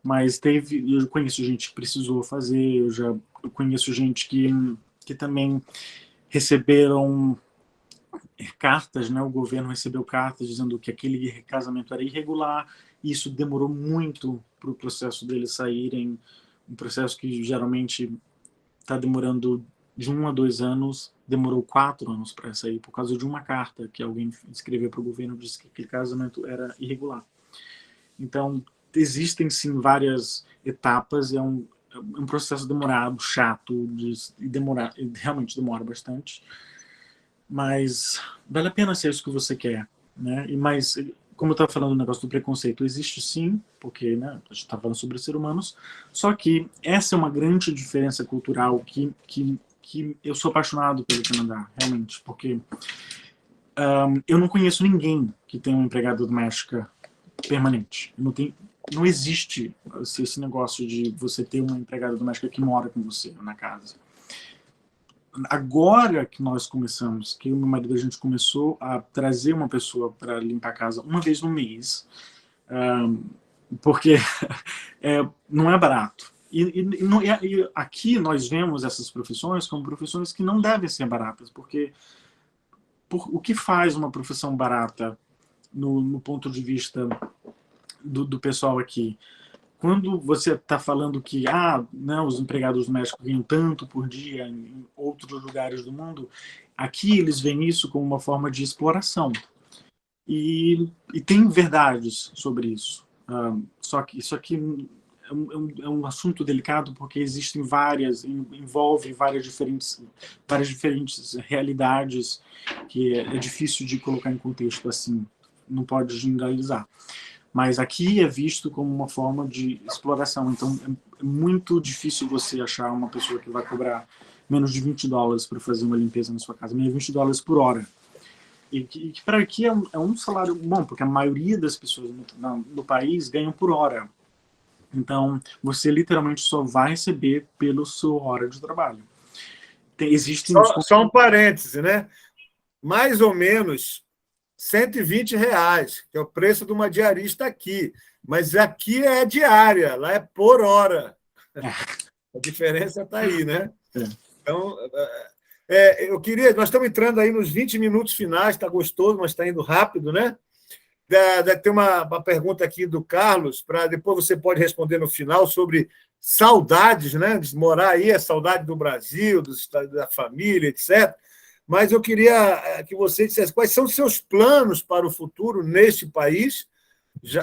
Mas eu conheço gente que precisou fazer, eu conheço gente que também receberam cartas, né? O governo recebeu cartas dizendo que aquele casamento era irregular, e isso demorou muito para o processo deles saírem, um processo que geralmente está demorando de 1 a 2 anos, demorou 4 anos para sair por causa de uma carta que alguém escreveu para o governo, disse que aquele casamento era irregular. Então, existem sim várias etapas, é um processo demorado, chato, realmente demora bastante, mas vale a pena ser isso que você quer, né? Mas, como eu estava falando do negócio do preconceito, existe sim, porque, né, a gente está falando sobre seres humanos, só que essa é uma grande diferença cultural que eu sou apaixonado pelo Canadá, realmente, porque eu não conheço ninguém que tenha uma empregada doméstica permanente. Não existe esse negócio de você ter uma empregada doméstica que mora com você na casa. Agora que nós começamos, que o meu marido, a gente começou a trazer uma pessoa para limpar a casa uma vez no mês, porque não é barato. E aqui nós vemos essas profissões como profissões que não devem ser baratas, porque o que faz uma profissão barata no ponto de vista do pessoal aqui? Quando você está falando que não, os empregados domésticos ganham tanto por dia em outros lugares do mundo, aqui eles veem isso como uma forma de exploração. E tem verdades sobre isso. Só que isso aqui é um assunto delicado porque envolve várias diferentes realidades que é difícil de colocar em contexto assim, não pode generalizar. Mas aqui é visto como uma forma de exploração. Então, é muito difícil você achar uma pessoa que vai cobrar menos de $20 para fazer uma limpeza na sua casa. Menos de $20 por hora. E que para aqui é um salário bom, porque a maioria das pessoas no país ganham por hora. Então, você literalmente só vai receber pela sua hora de trabalho. Existem só um parêntese, né? Mais ou menos R$120, que é o preço de uma diarista aqui. Mas aqui é diária, lá é por hora. A diferença está aí, né? Então, nós estamos entrando aí nos 20 minutos finais, está gostoso, mas está indo rápido, né? Tem uma pergunta aqui do Carlos, para depois você pode responder no final, sobre saudades, né? De morar aí, a saudade do Brasil, da família, etc. Mas eu queria que você dissesse quais são os seus planos para o futuro neste país,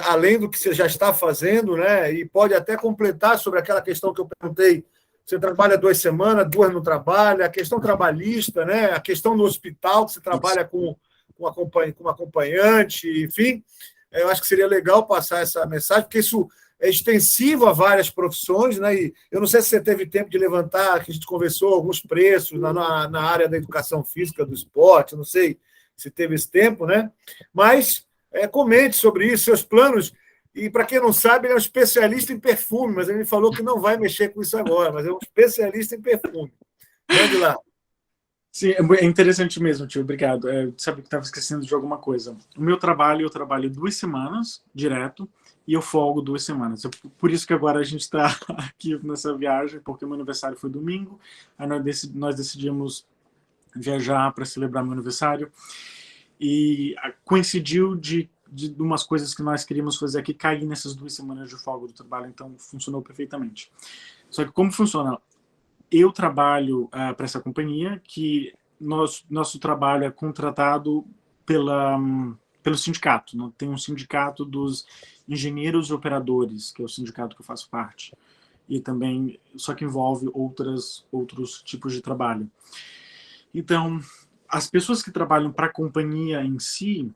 além do que você já está fazendo, né? E pode até completar sobre aquela questão que eu perguntei. Você trabalha 2 semanas, 2 não trabalha, a questão trabalhista, né? A questão no hospital, que você trabalha com uma acompanhante, enfim. Eu acho que seria legal passar essa mensagem, porque isso é extensivo a várias profissões, né? E eu não sei se você teve tempo de levantar, que a gente conversou alguns preços na área da educação física, do esporte, não sei se teve esse tempo, né? Mas comente sobre isso, seus planos. E, para quem não sabe, ele é um especialista em perfume, mas ele falou que não vai mexer com isso agora, mas é um especialista em perfume. Mande lá. Sim, é interessante mesmo, tio. Obrigado. Sabe que estava esquecendo de alguma coisa. O meu trabalho, eu trabalho 2 semanas direto e eu folgo 2 semanas. Por isso que agora a gente está aqui nessa viagem, porque meu aniversário foi domingo. Aí nós decidimos viajar para celebrar meu aniversário e coincidiu de umas coisas que nós queríamos fazer aqui cair nessas 2 semanas de folga do trabalho, então funcionou perfeitamente. Só que como funciona? Eu trabalho para essa companhia que nosso trabalho é contratado pelo sindicato. Não tem um sindicato dos engenheiros e operadores, que é o sindicato que eu faço parte. E também, só que envolve outros tipos de trabalho. Então, as pessoas que trabalham para a companhia em si,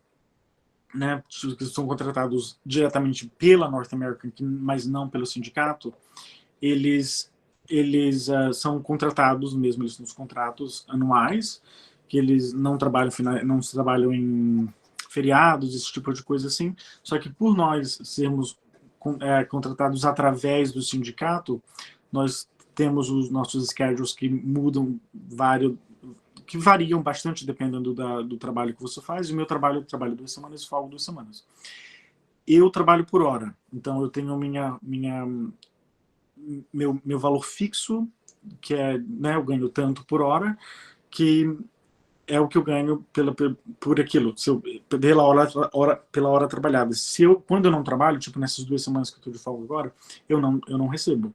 né, que são contratados diretamente pela North American, mas não pelo sindicato, eles são contratados mesmo, eles são os contratos anuais, que eles não trabalham em feriados, esse tipo de coisa assim, só que por nós sermos contratados através do sindicato, nós temos os nossos schedules que mudam que variam bastante dependendo do trabalho que você faz. O meu trabalho, eu trabalho 2 semanas e folgo 2 semanas. Eu trabalho por hora, então eu tenho meu valor fixo, que é, né, eu ganho tanto por hora, que é o que eu ganho por aquilo, pela hora trabalhada. Quando eu não trabalho, tipo nessas 2 semanas que eu estou de folga agora, eu não recebo.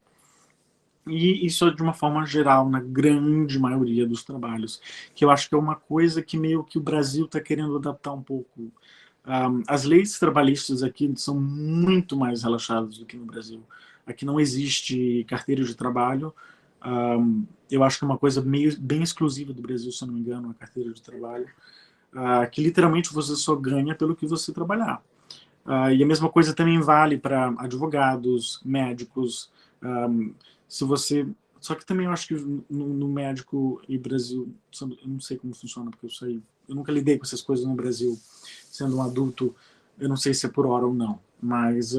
E isso é de uma forma geral, na grande maioria dos trabalhos, que eu acho que é uma coisa que meio que o Brasil está querendo adaptar um pouco. As leis trabalhistas aqui são muito mais relaxadas do que no Brasil. Aqui não existe carteira de trabalho. Eu acho que é uma coisa bem exclusiva do Brasil, se eu não me engano, a carteira de trabalho, que literalmente você só ganha pelo que você trabalhar. E a mesma coisa também vale para advogados, médicos. Se você, só que também eu acho que no médico e Brasil, eu não sei como funciona, porque eu nunca lidei com essas coisas no Brasil, sendo um adulto, eu não sei se é por hora ou não, mas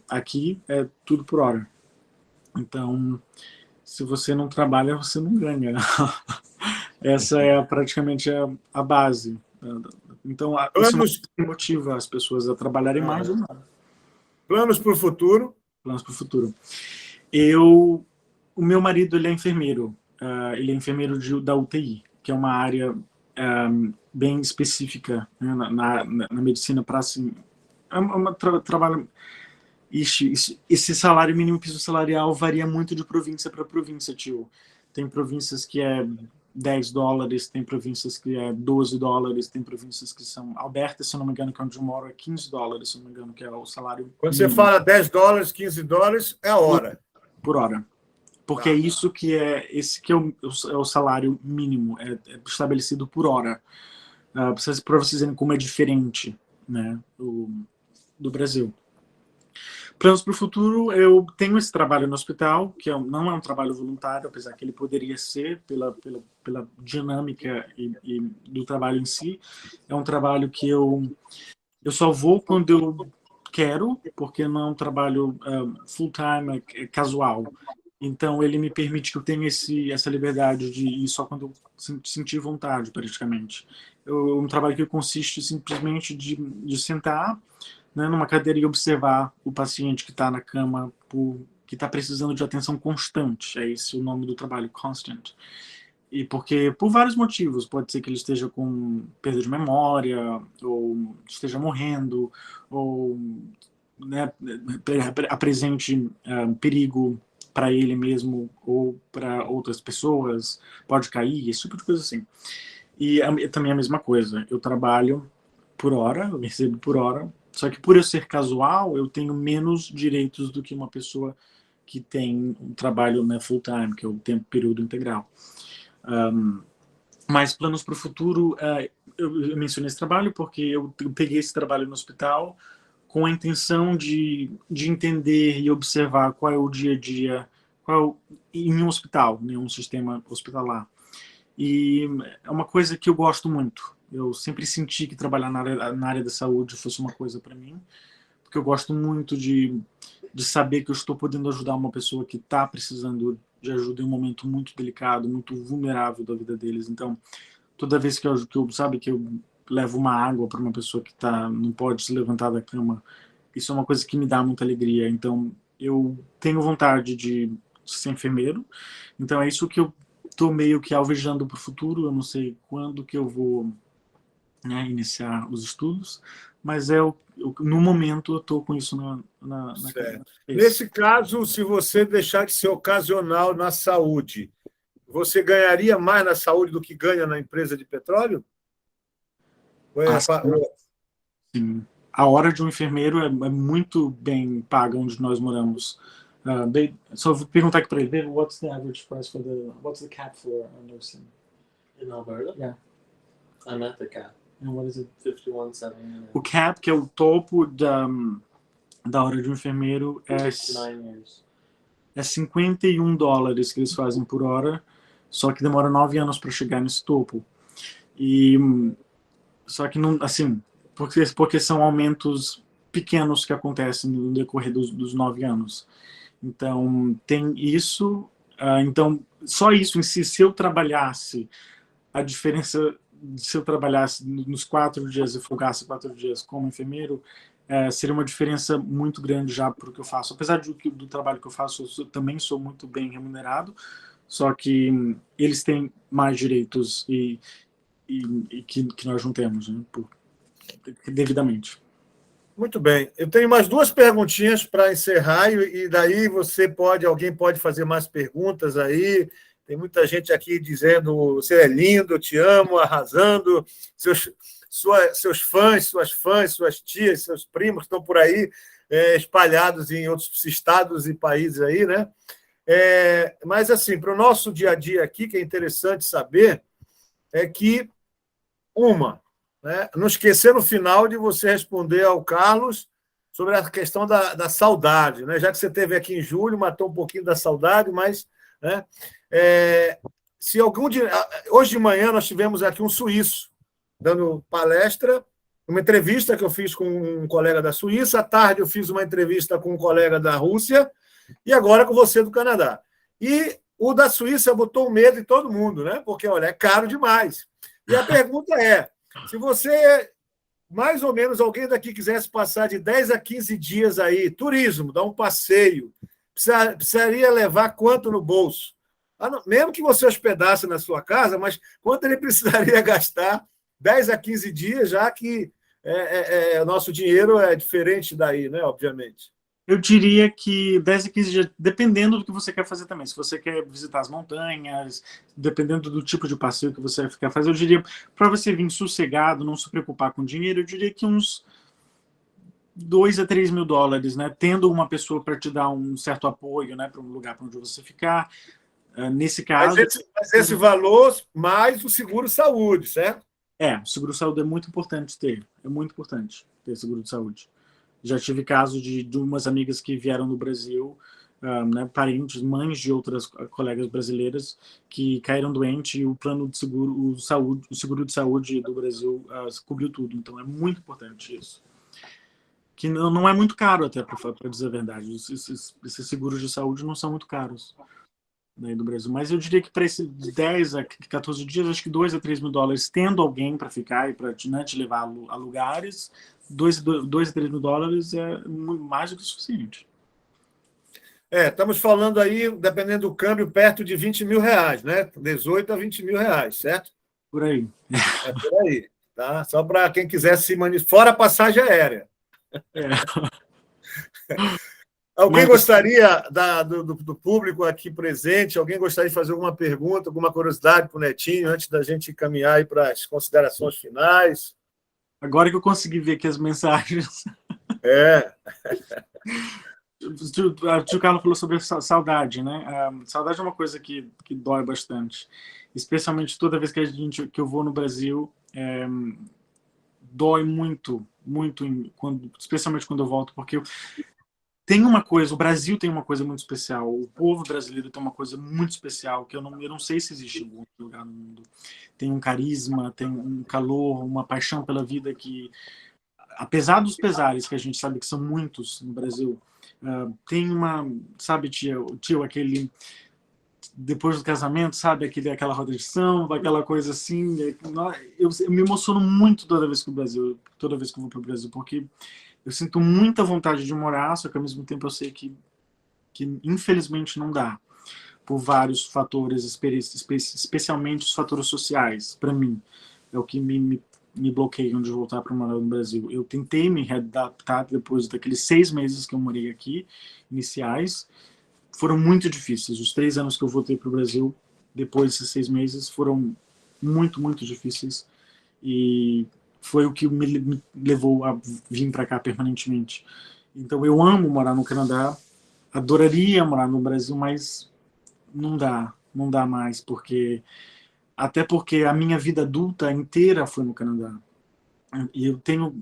aqui é tudo por hora. Então, se você não trabalha, você não ganha. Essa é praticamente a base. Então, isso Planos, motiva as pessoas a trabalharem mais ou não. planos para o futuro? Planos para o futuro. O meu marido, ele é enfermeiro. Ele é enfermeiro da UTI, que é uma área bem específica, né, na medicina para assim, trabalho. Esse salário mínimo piso salarial varia muito de província para província, tio. Tem províncias que é $10, tem províncias que é $12, tem províncias que são Alberta, se eu não me engano, que é onde eu moro, é $15, se eu não me engano, que é o salário Quando você mínimo fala $10, $15, é a hora. por hora. Porque é isso que esse que é o salário mínimo, é estabelecido por hora. Para vocês verem como é diferente, né, do Brasil. Planos para o futuro, eu tenho esse trabalho no hospital, que não é um trabalho voluntário, apesar que ele poderia ser pela dinâmica e do trabalho em si. É um trabalho que eu só vou quando eu quero, porque não é um trabalho full-time, é casual. Então, ele me permite que eu tenha essa liberdade de ir só quando eu sentir vontade, praticamente. Um trabalho que consiste simplesmente de sentar, né, numa cadeira e observar o paciente que está na cama, que está precisando de atenção constante. É esse o nome do trabalho, constant. E porque, por vários motivos, pode ser que ele esteja com perda de memória, ou esteja morrendo, ou né, apresente perigo para ele mesmo ou para outras pessoas, pode cair, esse tipo de coisa assim. E também a mesma coisa, eu trabalho por hora, eu recebo por hora, só que por eu ser casual, eu tenho menos direitos do que uma pessoa que tem um trabalho, né, full time, que é o tempo período integral. Mas planos para o futuro, eu mencionei esse trabalho porque eu peguei esse trabalho no hospital com a intenção de entender e observar qual é o dia a dia em um hospital, em um sistema hospitalar. E é uma coisa que eu gosto muito. Eu sempre senti que trabalhar na área da saúde fosse uma coisa para mim, porque eu gosto muito de saber que eu estou podendo ajudar uma pessoa que está precisando de ajuda em um momento muito delicado, muito vulnerável da vida deles. Então, toda vez que eu levo uma água para uma pessoa que não pode se levantar da cama, isso é uma coisa que me dá muita alegria. Então, eu tenho vontade de ser enfermeiro. Então, é isso que eu estou meio que alvejando para o futuro. Eu não sei quando que eu vou, né, iniciar os estudos, mas no momento eu estou com isso na cabeça. Nesse caso, se você deixar de ser ocasional na saúde, você ganharia mais na saúde do que ganha na empresa de petróleo? Sim. A hora de um enfermeiro é muito bem paga onde nós moramos. Só vou perguntar aqui para ele, what's the average price what's the cap for nursing? In Alberta? Yeah. I'm at the cap. And what is it? 51.79. O cap, que é o topo da hora de um enfermeiro, é 51 dólares que eles fazem por hora, só que demora 9 anos para chegar nesse topo. Só que não, assim, porque são aumentos pequenos que acontecem no decorrer dos 9 anos. Então, tem isso. Então, só isso em si, se eu trabalhasse, a diferença, se eu trabalhasse nos 4 dias e folgasse 4 dias como enfermeiro, seria uma diferença muito grande já para o que eu faço. Apesar do trabalho que eu faço, eu também sou muito bem remunerado, só que eles têm mais direitos e que nós não temos, né, devidamente. Muito bem. Eu tenho mais 2 perguntinhas para encerrar e daí alguém pode fazer mais perguntas aí. Tem muita gente aqui dizendo você é lindo, eu te amo, arrasando. Seus fãs, suas tias, seus primos estão por aí espalhados em outros estados e países aí, né? Mas, assim, para o nosso dia a dia aqui, que é interessante saber, é que não esquecer no final de você responder ao Carlos sobre a questão da saudade, né? Já que você esteve aqui em julho, matou um pouquinho da saudade, mas, né, hoje de manhã nós tivemos aqui um suíço dando palestra, uma entrevista que eu fiz com um colega da Suíça, à tarde eu fiz uma entrevista com um colega da Rússia e agora com você do Canadá. E o da Suíça botou medo em todo mundo, né? Porque, olha, é caro demais. E a pergunta é, se você, mais ou menos, alguém daqui quisesse passar de 10 a 15 dias aí, turismo, dar um passeio, precisaria levar quanto no bolso? Mesmo que você hospedasse na sua casa, mas quanto ele precisaria gastar 10 a 15 dias, já que o nosso dinheiro é diferente daí, né? Obviamente. Eu diria que 10 a 15 dias, dependendo do que você quer fazer também. Se você quer visitar as montanhas, dependendo do tipo de passeio que você quer fazer, eu diria, para você vir sossegado, não se preocupar com dinheiro, eu diria que uns 2 a 3 mil dólares, né? Tendo uma pessoa para te dar um certo apoio, né? Para um lugar para onde você ficar. Nesse caso... Mas esse valor mais o seguro-saúde, certo? O seguro-saúde é muito importante ter. É muito importante ter seguro de saúde. Já tive caso de umas amigas que vieram no Brasil, né, parentes, mães de outras colegas brasileiras que caíram doentes e o plano de seguro, o seguro de saúde do Brasil cobriu tudo. Então é muito importante isso. Que não é muito caro até, para dizer a verdade. Esses seguros de saúde não são muito caros, né, do Brasil. Mas eu diria que para esses 10 a 14 dias, acho que 2 a 3 mil dólares, tendo alguém para ficar e para, né, te levar a lugares, 2 a 3 mil dólares é mais do que o suficiente. Estamos falando aí, dependendo do câmbio, perto de 20 mil reais, né? 18 a 20 mil reais, certo? Por aí. É por aí, tá? Só para quem quiser se manifestar. Fora a passagem aérea. Alguém gostaria, do público aqui presente, alguém gostaria de fazer alguma pergunta, alguma curiosidade para o Netinho, antes da gente caminhar aí para as considerações finais? Agora que eu consegui ver aqui as mensagens. O tio Carlos falou sobre saudade, né? Saudade é uma coisa que dói bastante. Especialmente toda vez que eu vou no Brasil, dói muito, muito, especialmente quando eu volto, porque tem uma coisa, o Brasil tem uma coisa muito especial, o povo brasileiro tem uma coisa muito especial, que eu não sei se existe em outro lugar no mundo. Tem um carisma, tem um calor, uma paixão pela vida que, apesar dos pesares, que a gente sabe que são muitos no Brasil, tem uma, sabe, tio, aquele... depois do casamento, sabe? Aquela roda de samba, aquela coisa assim. Eu me emociono muito toda vez que eu vou para o Brasil, porque eu sinto muita vontade de morar, só que ao mesmo tempo eu sei que infelizmente não dá, por vários fatores, especialmente os fatores sociais, para mim. É o que me bloqueiam de voltar para morar no Brasil. Eu tentei me readaptar depois daqueles 6 meses que eu morei aqui, iniciais, foram muito difíceis. Os 3 anos que eu voltei para o Brasil, depois desses 6 meses, foram muito, muito difíceis. E foi o que me levou a vir para cá permanentemente. Então, eu amo morar no Canadá, adoraria morar no Brasil, mas não dá mais, até porque a minha vida adulta inteira foi no Canadá. E eu tenho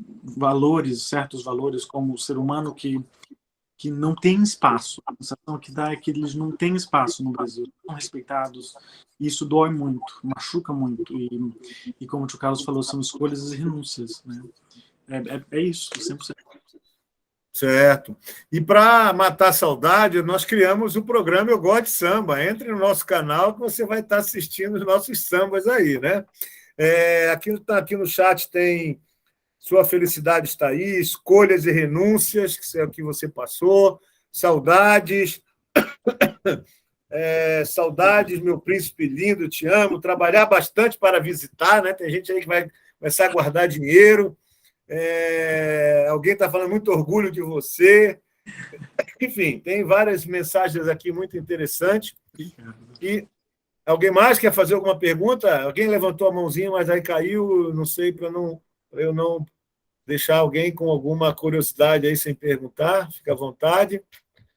certos valores como ser humano que não tem espaço. A sensação que dá é que eles não têm espaço no Brasil, não são respeitados. E isso dói muito, machuca muito. E como o tio Carlos falou, são escolhas e renúncias, né? É isso, 100%. Certo. E para matar a saudade, nós criamos o programa Eu Gosto de Samba. Entre no nosso canal que você vai estar assistindo os nossos sambas aí, né? Aqui no chat tem Sua Felicidade Está Aí, Escolhas e Renúncias, que é o que você passou, Saudades, Saudades, Meu Príncipe Lindo, Te Amo, trabalhar bastante para visitar, né? Tem gente aí que vai começar a guardar dinheiro. Alguém está falando muito orgulho de você. Enfim, tem várias mensagens aqui muito interessantes. E alguém mais quer fazer alguma pergunta? Alguém levantou a mãozinha, mas aí caiu, não sei, para eu não deixar alguém com alguma curiosidade aí sem perguntar. Fica à vontade.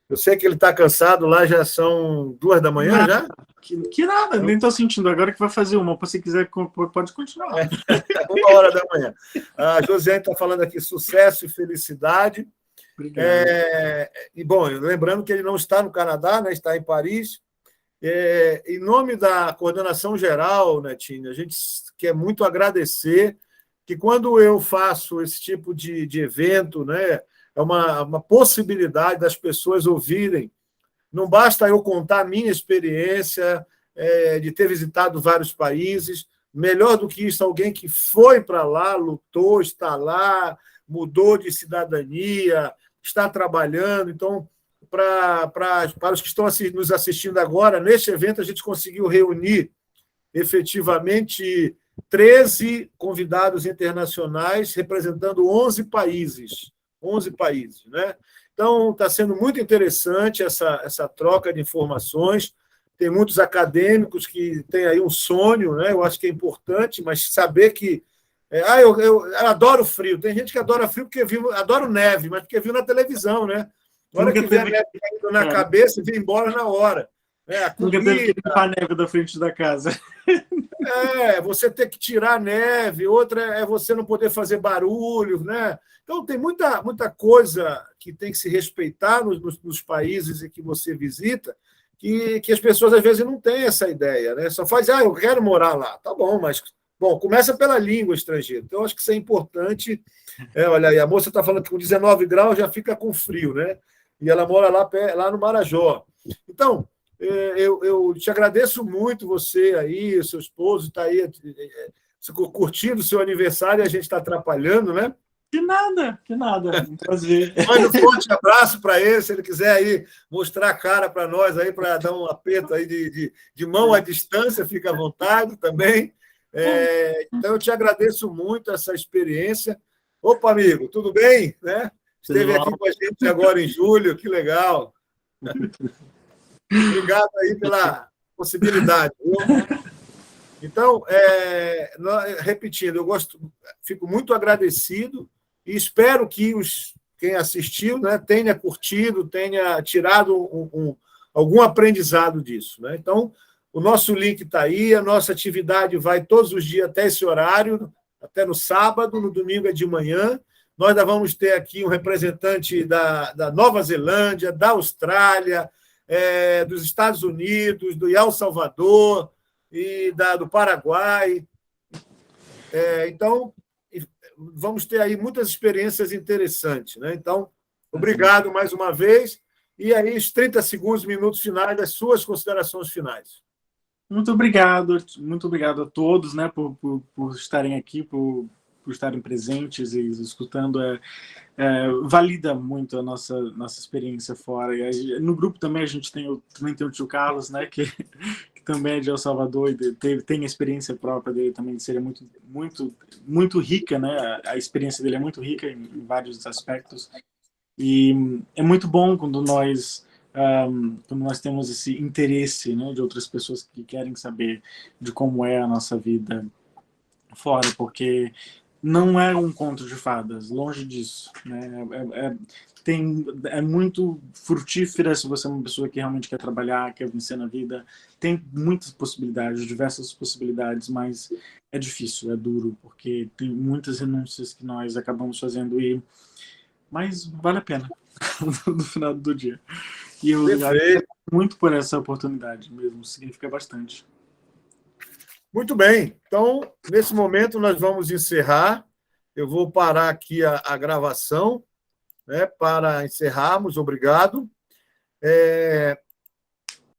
Eu sei que ele está cansado lá, já são 2 da manhã, já? Que nada, nem estou sentindo. Agora que vai fazer uma, se quiser, pode continuar. 1 da manhã. A Josiane está falando aqui, sucesso e felicidade. Obrigado. E, bom, lembrando que ele não está no Canadá, né, está em Paris. Em nome da coordenação geral, Netinho, a gente quer muito agradecer que quando eu faço esse tipo de evento, né, é uma possibilidade das pessoas ouvirem. Não basta eu contar a minha experiência de ter visitado vários países. Melhor do que isso, alguém que foi para lá, lutou, está lá, mudou de cidadania, está trabalhando. Então, para os que estão nos assistindo agora, neste evento a gente conseguiu reunir efetivamente 13 convidados internacionais representando 11 países. 11 países, né? Então, está sendo muito interessante essa troca de informações. Tem muitos acadêmicos que têm aí um sonho, né? Eu acho que é importante, mas saber que... eu adoro frio. Tem gente que adora frio porque viu, adora neve, mas porque viu na televisão, né? Na hora que vê a neve caindo na cabeça, vem embora na hora. Nunca teve que limpar a neve da frente da casa. Você ter que tirar a neve, outra é você não poder fazer barulho, né? Então, tem muita coisa que tem que se respeitar nos países em que você visita, que as pessoas, às vezes, não têm essa ideia, né? Só faz, eu quero morar lá. Tá bom, mas... Bom, começa pela língua estrangeira. Então, acho que isso é importante. Olha aí, a moça está falando que com 19 graus já fica com frio, né? E ela mora lá no Marajó. Então, eu te agradeço muito, você aí, o seu esposo está aí curtindo o seu aniversário e a gente está atrapalhando, né? Que nada. Um prazer. Manda um forte abraço para ele, se ele quiser aí mostrar a cara para nós, aí para dar um aperto aí de mão à distância, fica à vontade também. Então, eu te agradeço muito essa experiência. Opa, amigo, tudo bem? Né? Esteve aqui com a gente agora em julho, que legal. Obrigado aí pela possibilidade. Então, repetindo, fico muito agradecido e espero que quem assistiu, né, tenha curtido, tenha tirado algum aprendizado disso, né? Então, o nosso link está aí, a nossa atividade vai todos os dias até esse horário, até no sábado, no domingo é de manhã. Nós ainda vamos ter aqui um representante da Nova Zelândia, da Austrália, dos Estados Unidos, do El Salvador e do Paraguai. Então, vamos ter aí muitas experiências interessantes, né? Então, obrigado mais uma vez E aí, os 30 segundos, minutos finais, das suas considerações finais. Muito obrigado a todos, né, por estarem aqui, por estarem presentes e escutando. Valida muito a nossa experiência fora. E no grupo também a gente também tem o tio Carlos, né, que também é de El Salvador e tem a experiência própria dele também, que seria muito rica, né? A experiência dele é muito rica em vários aspectos. E é muito bom quando nós temos esse interesse, né, de outras pessoas que querem saber de como é a nossa vida fora, porque não é um conto de fadas, longe disso, né? É muito frutífera se você é uma pessoa que realmente quer trabalhar, quer vencer na vida. Tem muitas possibilidades, diversas possibilidades, mas é difícil, é duro, porque tem muitas renúncias que nós acabamos fazendo, mas vale a pena no final do dia. E eu agradeço muito por essa oportunidade mesmo, significa bastante. Muito bem. Então, nesse momento, nós vamos encerrar. Eu vou parar aqui a gravação, né, para encerrarmos. Obrigado.